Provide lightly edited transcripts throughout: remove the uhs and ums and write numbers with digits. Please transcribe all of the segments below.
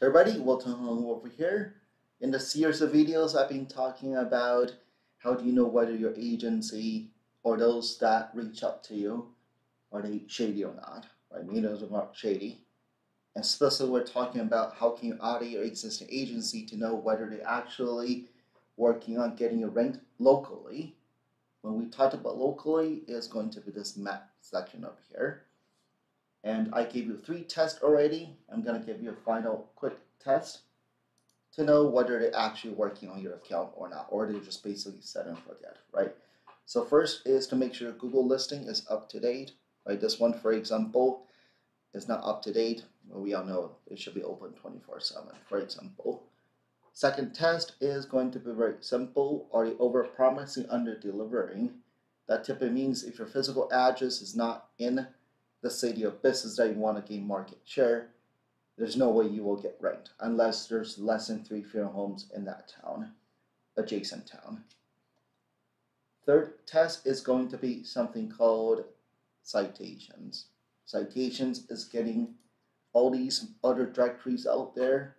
Everybody, welcome over here. In the series of videos, I've been talking about how do you know whether your agency or those that reach out to you, are they shady or not, right? Maybe those are not shady. And especially we're talking about how can you audit your existing agency to know whether they're actually working on getting you ranked locally. When we talked about locally, it's going to be this map section up here. And I gave you 3 tests already. I'm going to give you a final quick test to know whether they're actually working on your account or not, or they're just basically set and forget, right? So first is to make sure Google listing is up to date, right? This one, for example, is not up to date. Well, we all know it should be open 24/7, for example. Second test is going to be very simple. Are you over-promising, under-delivering? That typically means if your physical address is not in the city of business that you want to gain market share, there's no way you will get ranked unless there's less than 3 funeral homes in that town, adjacent town. Third test is going to be something called citations. Citations is getting all these other directories out there,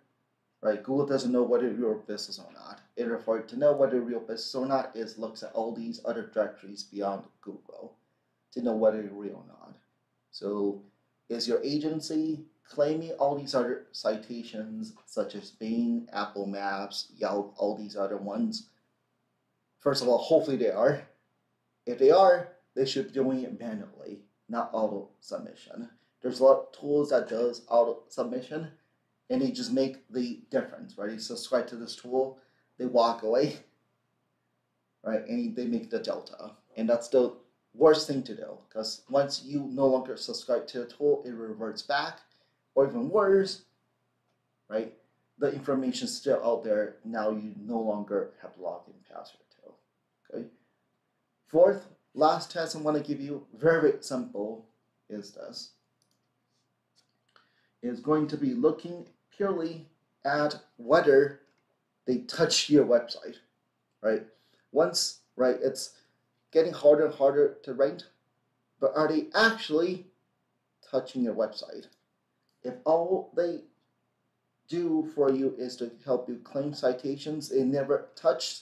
right? Google doesn't know whether you're a business or not. For it to know whether you're a business or not is looks at all these other directories beyond Google to know whether you're real or not. So is your agency claiming all these other citations such as Bing, Apple Maps, Yelp, all these other ones? First of all, hopefully they are. If they are, they should be doing it manually, not auto submission. There's a lot of tools that does auto submission and they just make the difference, right? You subscribe to this tool, they walk away, right? And they make the delta. And that's the worst thing to do, because once you no longer subscribe to the tool, it reverts back, or even worse, right? The information is still out there. Now you no longer have the login password to. Okay. Fourth, last test I want to give you, very simple, is this. Is going to be looking purely at whether they touch your website, right? Once, right, it's getting harder and harder to rank, but are they actually touching your website? If all they do for you is to help you claim citations, they never touch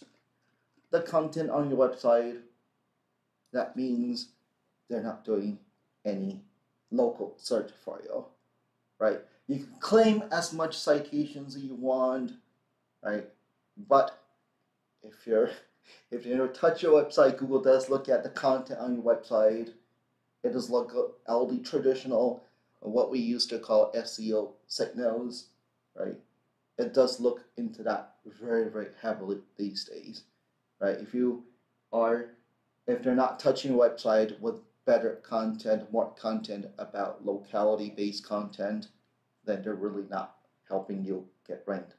the content on your website, that means they're not doing any local search for you, right? You can claim as much citations as you want, right? But if you never touch your website, Google does look at the content on your website. It does look at all the traditional, what we used to call SEO signals, right? It does look into that very, very heavily these days, right? If they're not touching your website with better content, more content about locality-based content, then they're really not helping you get ranked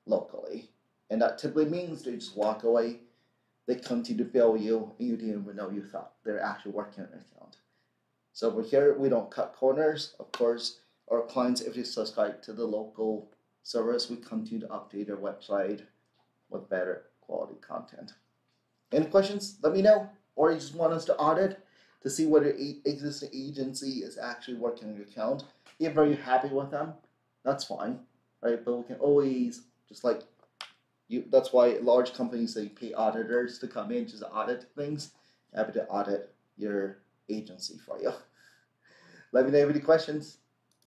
locally. And that typically means they just walk away. They continue to bill you, and you didn't even know you thought they're actually working on your account. So over here, we don't cut corners. Of course, our clients, if they subscribe to the local service, we continue to update their website with better quality content. Any questions? Let me know. Or you just want us to audit to see whether existing agency is actually working on your account. If you're happy with them, that's fine, right? But we can always, just like you, that's why large companies, they pay auditors to come in just to audit things. Happy to audit your agency for you. Let me know if you have any questions.